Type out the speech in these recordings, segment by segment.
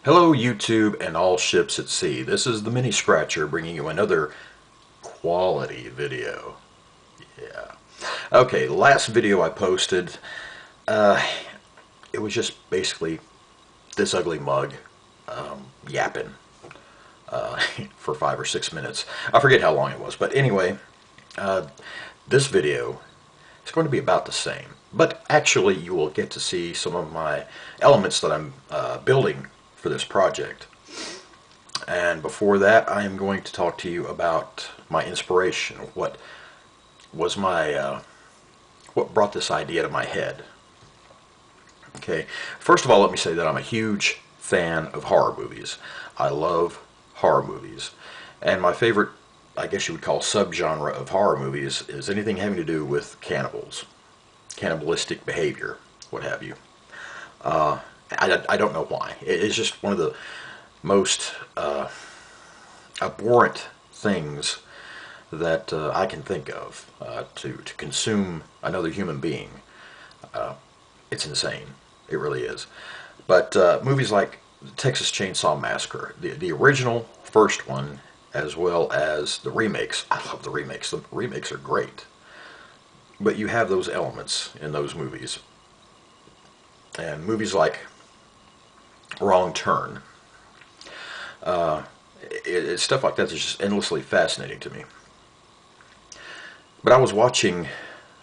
Hello YouTube and all ships at sea. This is the Mini Scratcher bringing you another quality video. Yeah. Okay, last video I posted, it was just basically this ugly mug yapping for 5 or 6 minutes. I forget how long it was, but anyway, this video is going to be about the same. But actually you will get to see some of my elements that I'm building for this project. And before that, I am going to talk to you about my inspiration. What was my what brought this idea to my head? Okay, first of all, let me say that I'm a huge fan of horror movies. I love horror movies, and my favorite, I guess you would call, subgenre of horror movies is anything having to do with cannibals, cannibalistic behavior, what have you. I don't know why. It's just one of the most abhorrent things that I can think of, to consume another human being. It's insane. It really is. But movies like Texas Chainsaw Massacre, the original first one, as well as the remakes. I love the remakes. The remakes are great. But you have those elements in those movies. And movies like Wrong Turn. Stuff like that is just endlessly fascinating to me. But I was watching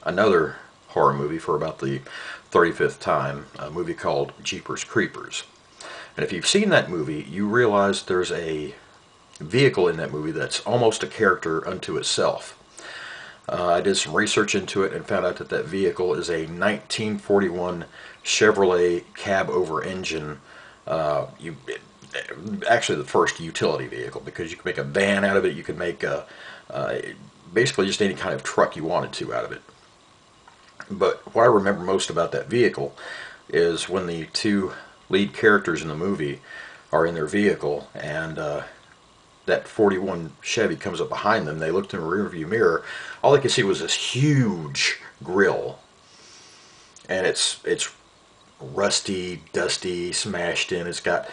another horror movie for about the 35th time, a movie called Jeepers Creepers. And if you've seen that movie, you realize there's a vehicle in that movie that's almost a character unto itself. I did some research into it and found out that that vehicle is a 1941 Chevrolet cab-over-engine, actually the first utility vehicle, because you can make a van out of it, you can make basically just any kind of truck you wanted to out of it. But what I remember most about that vehicle is when the two lead characters in the movie are in their vehicle and that 41 Chevy comes up behind them. They looked in the rearview mirror. All they could see was this huge grill, and it's rusty, dusty, smashed in. It's got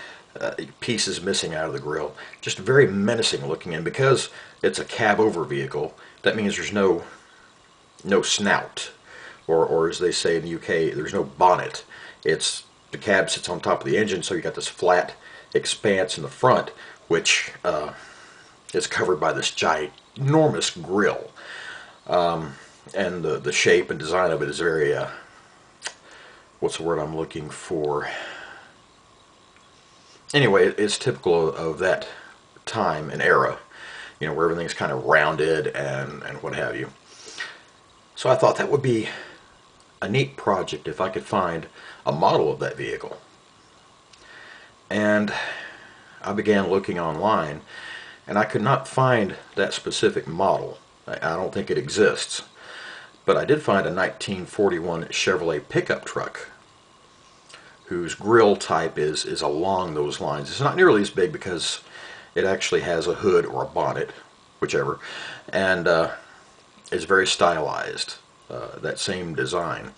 pieces missing out of the grill. Just very menacing looking. And because it's a cab-over vehicle, that means there's no snout, or as they say in the UK, there's no bonnet. It's the cab sits on top of the engine, so you got this flat expanse in the front, which is covered by this ginormous grill. And the shape and design of it is very, what's the word I'm looking for? Anyway, it's typical of that time and era, you know, where everything's kind of rounded and what have you. So I thought that would be a neat project if I could find a model of that vehicle. And I began looking online, and I could not find that specific model. I don't think it exists. But I did find a 1941 Chevrolet pickup truck whose grill type is along those lines. It's not nearly as big because it actually has a hood or a bonnet, whichever, and is very stylized, that same design.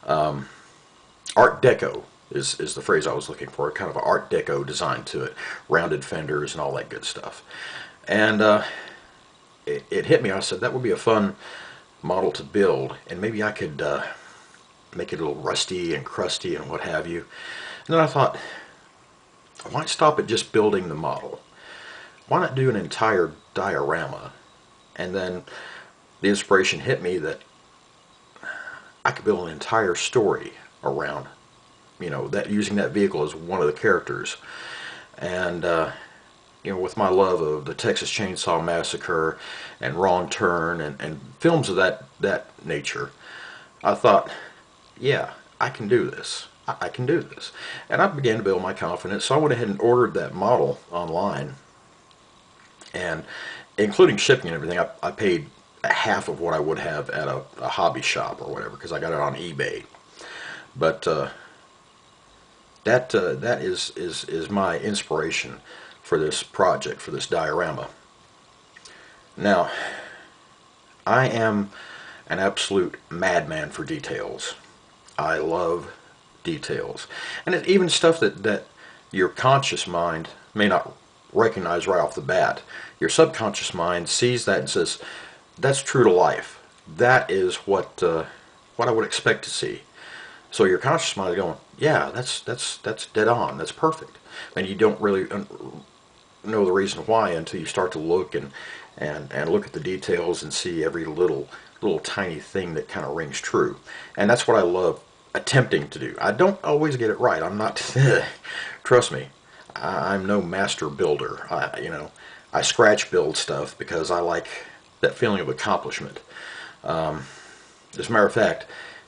Art Deco is the phrase I was looking for, kind of an Art Deco design to it, rounded fenders and all that good stuff. And it hit me. I said that would be a fun model to build, and maybe I could make it a little rusty and crusty and what have you. And then I thought, why stop at just building the model? Why not do an entire diorama? And then the inspiration hit me that I could build an entire story around, you know, that using that vehicle as one of the characters. And you know, with my love of the Texas Chainsaw Massacre and Wrong Turn and films of that nature, I thought, yeah, I can do this. I can do this. And I began to build my confidence, so I went ahead and ordered that model online. And including shipping and everything, I paid half of what I would have at a hobby shop or whatever, because I got it on eBay. But that is my inspiration for this project, for this diorama. Now, I am an absolute madman for details. I love details, and even stuff that your conscious mind may not recognize right off the bat. Your subconscious mind sees that and says, that's true to life. That is what I would expect to see. So your conscious mind is going, yeah, that's dead on. That's perfect. And you don't really know the reason why until you start to look and look at the details and see every little tiny thing that kind of rings true. And that's what I love attempting to do. I don't always get it right. I'm not, trust me, I'm no master builder. I scratch build stuff because I like that feeling of accomplishment. As a matter of fact,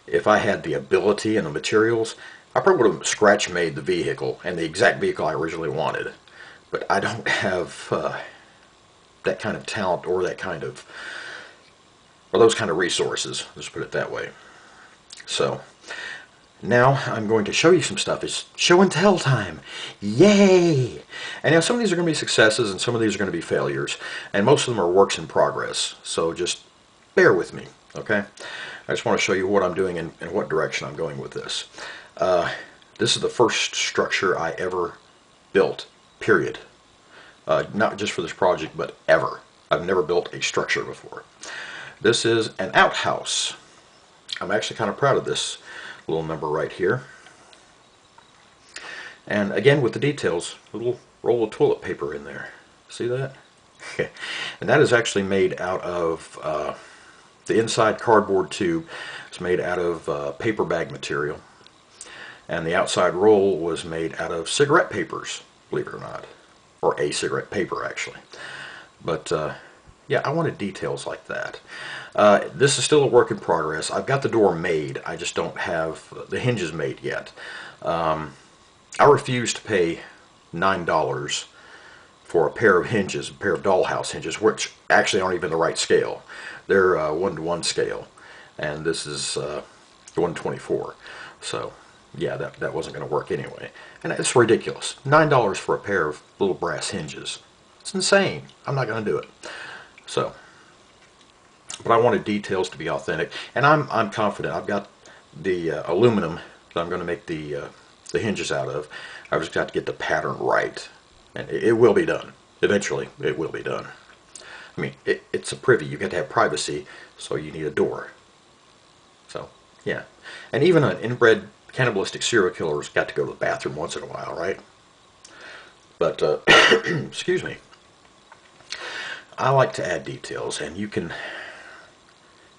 if I had the ability and the materials, I probably would have scratch made the vehicle and the exact vehicle I originally wanted. But I don't have that kind of talent or those kind of resources. Let's put it that way. So now I'm going to show you some stuff. It's show and tell time. Yay! And now some of these are going to be successes and some of these are going to be failures. And most of them are works in progress. So just bear with me, okay? I just want to show you what I'm doing and what direction I'm going with this. This is the first structure I ever built, period. Not just for this project, but ever. I've never built a structure before. This is an outhouse. I'm actually kind of proud of this little number right here. And again, with the details, a little roll of toilet paper in there. See that? And that is actually made out of the inside cardboard tube. It's made out of paper bag material. And the outside roll was made out of cigarette papers, believe it or not. Or a cigarette paper, actually. But yeah, I wanted details like that. This is still a work in progress. I've got the door made. I just don't have the hinges made yet. I refuse to pay $9 for a pair of hinges, a pair of dollhouse hinges, which actually aren't even the right scale. They're 1:1 scale, and this is 1/24. So yeah, that wasn't going to work anyway. And it's ridiculous. $9 for a pair of little brass hinges. It's insane. I'm not going to do it. So, but I wanted details to be authentic, and I'm confident. I've got the aluminum that I'm going to make the hinges out of. I've just got to get the pattern right, and it will be done. Eventually, it will be done. I mean, it's a privy. You got to have privacy, so you need a door. So, yeah. And even an inbred cannibalistic serial killer's got to go to the bathroom once in a while, right? But, excuse me. I like to add details, and you can,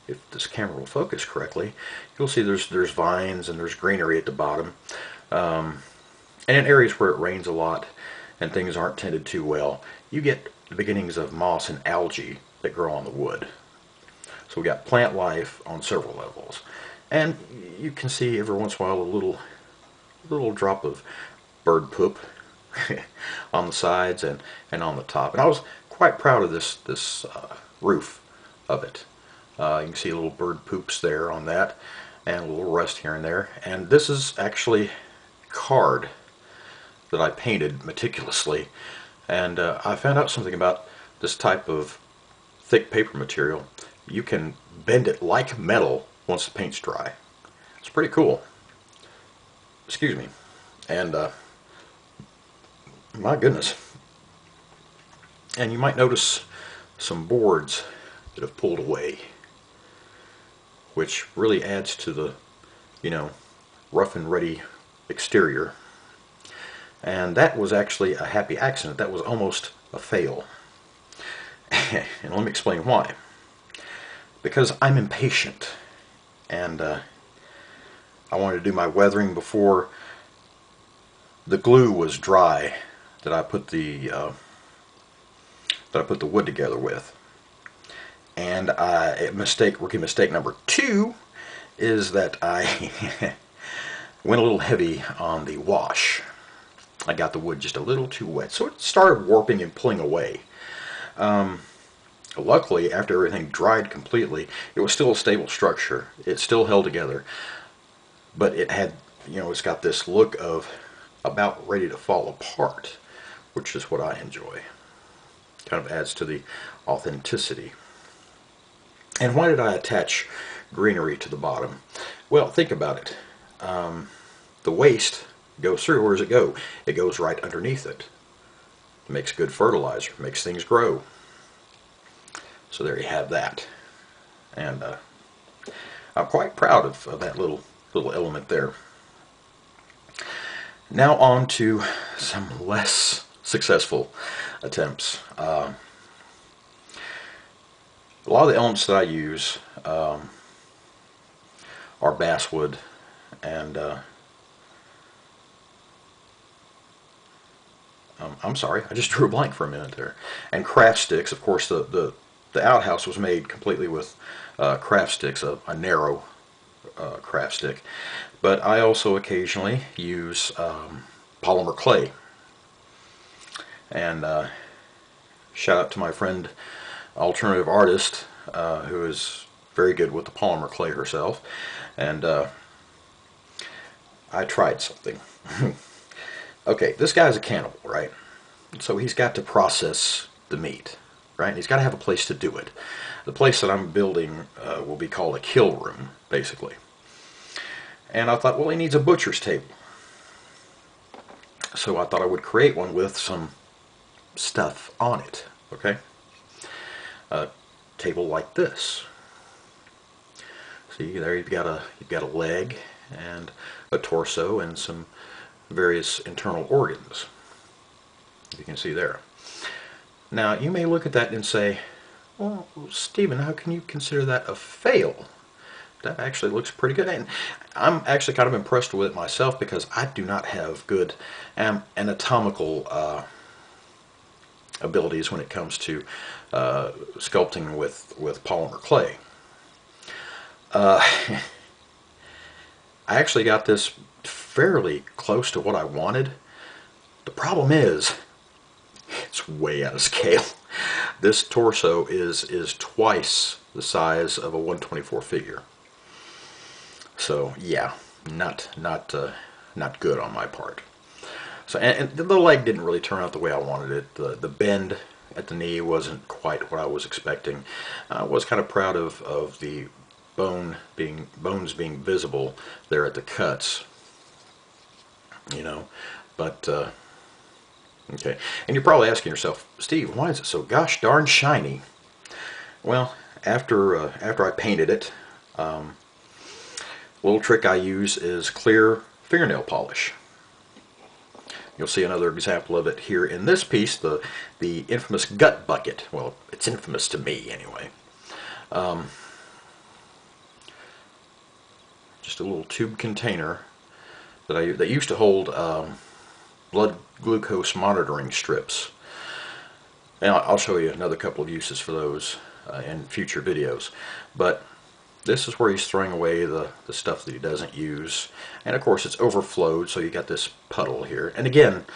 if this camera will focus correctly, you'll see there's vines and there's greenery at the bottom. And in areas where it rains a lot and things aren't tended to well, you get the beginnings of moss and algae that grow on the wood. So we got plant life on several levels. And you can see every once in a while a little drop of bird poop on the sides and on the top. And I was quite proud of this roof of it. You can see little bird poops there on that, and a little rust here and there. And this is actually card that I painted meticulously. And I found out something about this type of thick paper material. You can bend it like metal once the paint's dry. It's pretty cool. Excuse me. And my goodness. And you might notice some boards that have pulled away, which really adds to the, rough and ready exterior. And that was actually a happy accident. That was almost a fail. And let me explain why. Because I'm impatient, and I wanted to do my weathering before the glue was dry that I put the wood together with. And rookie mistake number 2 is that I went a little heavy on the wash. I got the wood just a little too wet, so it started warping and pulling away. Luckily, after everything dried completely, it was still a stable structure. It still held together, but it had, it's got this look of about ready to fall apart, which is what I enjoy. Kind of adds to the authenticity. And why did I attach greenery to the bottom? Well, think about it. The waste goes through. Where does it go? It goes right underneath it. It makes good fertilizer, makes things grow. So there you have that. And I'm quite proud of that little element there. Now on to some less successful attempts. A lot of the elements that I use are basswood, and I'm sorry, I just drew a blank for a minute there. And craft sticks. Of course, the outhouse was made completely with craft sticks, a narrow craft stick. But I also occasionally use polymer clay. And shout out to my friend, alternative artist, who is very good with the polymer clay herself. And I tried something. Okay, this guy's a cannibal, right? So he's got to process the meat, right? And he's got to have a place to do it. The place that I'm building will be called a kill room, basically. And I thought, well, he needs a butcher's table. So I thought I would create one with some stuff on it, okay? A table like this. See, there you've got a leg and a torso and some various internal organs. You can see there. Now, you may look at that and say, well, Stephen, how can you consider that a fail? That actually looks pretty good. And I'm actually kind of impressed with it myself because I do not have good anatomical abilities when it comes to sculpting with polymer clay. I actually got this fairly close to what I wanted. The problem is, it's way out of scale. This torso is twice the size of a 1/24 figure. So yeah, not good on my part. So and the leg didn't really turn out the way I wanted it. The bend at the knee wasn't quite what I was expecting. I was kind of proud of the bones being visible there at the cuts, you know. But okay, and you're probably asking yourself, Steve, why is it so gosh darn shiny? Well, after I painted it, little trick I use is clear fingernail polish. You'll see another example of it here in this piece, the infamous gut bucket. Well, it's infamous to me anyway. Just a little tube container that used to hold blood glucose monitoring strips. And I'll show you another couple of uses for those in future videos. But this is where he's throwing away the stuff that he doesn't use. And of course it's overflowed, so you got this puddle here. And again,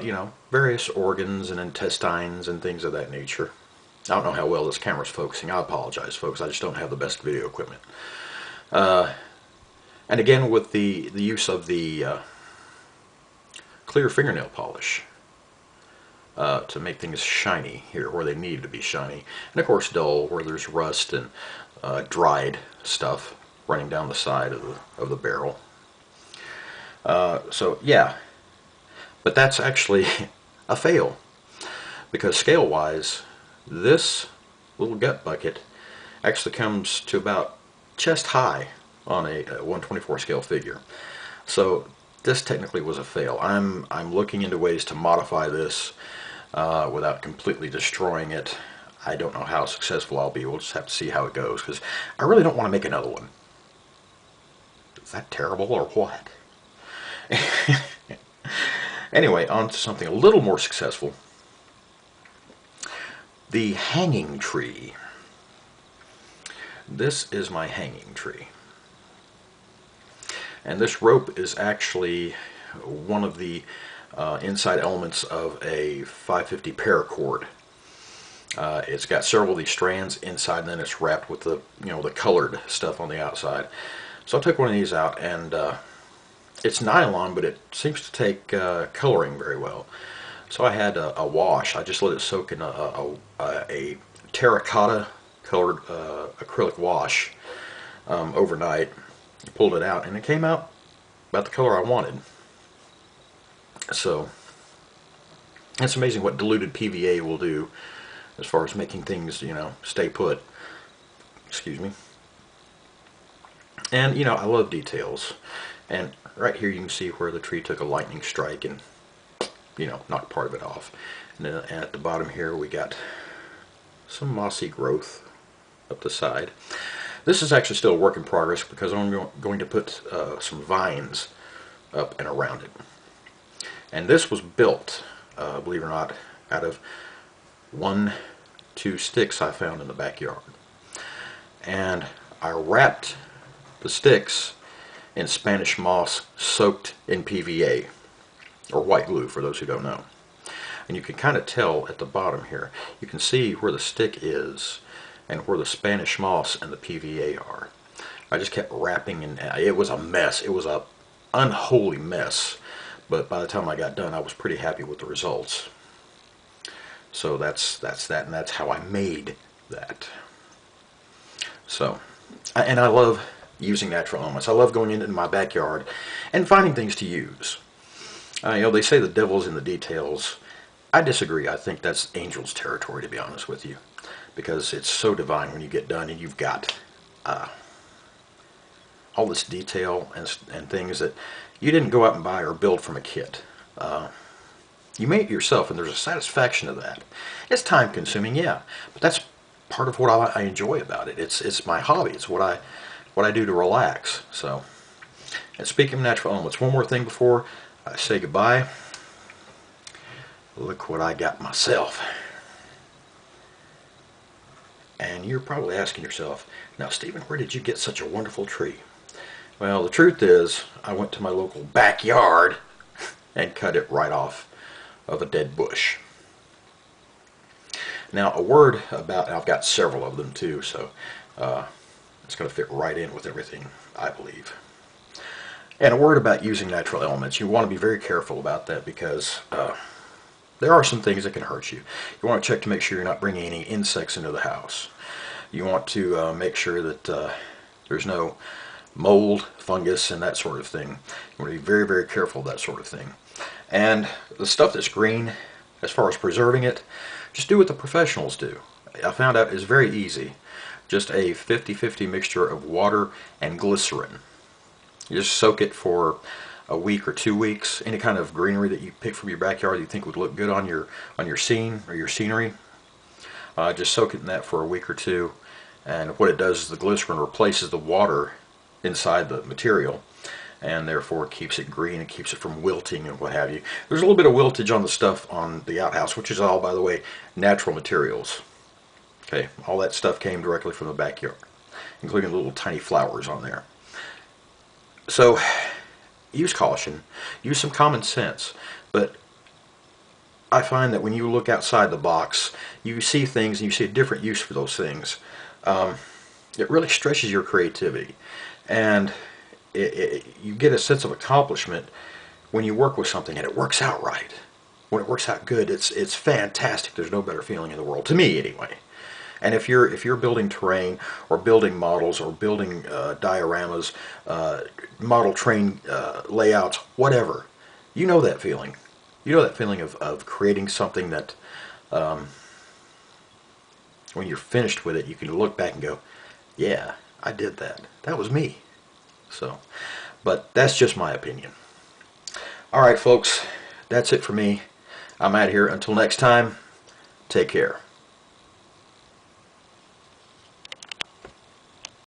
you know, various organs and intestines and things of that nature. I don't know how well this camera's focusing. I apologize, folks. I just don't have the best video equipment. And again, with the use of the clear fingernail polish to make things shiny here where they need to be shiny. And of course dull where there's rust and dried stuff running down the side of the barrel. So yeah, but that's actually a fail, because scale-wise, this little gut bucket actually comes to about chest high on a 1/24 scale figure. So this technically was a fail. I'm looking into ways to modify this without completely destroying it. I don't know how successful I'll be. We'll just have to see how it goes, because I really don't want to make another one. Is that terrible or what? Anyway, on to something a little more successful. The hanging tree. This is my hanging tree. And this rope is actually one of the inside elements of a 550 paracord. It's got several of these strands inside, and then it's wrapped with the the colored stuff on the outside. So I took one of these out, and it's nylon, but it seems to take coloring very well. So I had a wash. I just let it soak in a terracotta colored acrylic wash overnight. Pulled it out, and it came out about the color I wanted. So it's amazing what diluted PVA will do as far as making things, you know, stay put. Excuse me. And, you know, I love details. And right here you can see where the tree took a lightning strike and, you know, knocked part of it off. And then at the bottom here we got some mossy growth up the side. This is actually still a work in progress because I'm going to put some vines up and around it. And this was built, believe it or not, out of 2 sticks I found in the backyard. And I wrapped the sticks in Spanish moss soaked in PVA, or white glue for those who don't know. And you can kind of tell at the bottom here, you can see where the stick is and where the Spanish moss and the PVA are. I just kept wrapping, and it was a mess. It was a unholy mess, but by the time I got done I was pretty happy with the results. So that's that, and that's how I made that. So, and I love using natural elements. I love going into my backyard and finding things to use. You know, they say the devil's in the details. I disagree. I think that's angel's territory, to be honest with you, because it's so divine when you get done and you've got all this detail and things that you didn't go out and buy or build from a kit. You made it yourself, and there's a satisfaction of that. It's time consuming, yeah, but that's part of what I enjoy about it. It's my hobby. It's what I do to relax. So, and speaking of natural elements, one more thing before I say goodbye. Look what I got myself. And you're probably asking yourself, now Stephen, where did you get such a wonderful tree? Well, the truth is, I went to my local backyard and cut it right off of a dead bush. Now, a word about, I've got several of them too, so it's going to fit right in with everything, I believe. And a word about using natural elements. You want to be very careful about that because there are some things that can hurt you. You want to check to make sure you're not bringing any insects into the house. You want to make sure that there's no mold, fungus, and that sort of thing. You want to be very, very careful of that sort of thing. And the stuff that's green, as far as preserving it, just do what the professionals do. I found out it's very easy. Just a 50-50 mixture of water and glycerin. You just soak it for a week or 2 weeks. Any kind of greenery that you pick from your backyard you think would look good on your scene or your scenery, just soak it in that for a week or two. And what it does is the glycerin replaces the water inside the material, and therefore it keeps it green and keeps it from wilting and what have you. There's a little bit of wiltage on the stuff on the outhouse, which is all, by the way, natural materials. Okay, all that stuff came directly from the backyard, including little tiny flowers on there. So use caution, use some common sense, but I find that when you look outside the box, you see things and you see a different use for those things. It really stretches your creativity, and you get a sense of accomplishment when you work with something and it works out right. When it works out good, it's fantastic. There's no better feeling in the world, to me anyway. And if you're building terrain or building models or building dioramas, model train layouts, whatever, you know that feeling. You know that feeling of creating something that when you're finished with it, you can look back and go, yeah, I did that. That was me. So, but that's just my opinion. All right, folks, that's it for me. I'm out of here. Until next time, take care.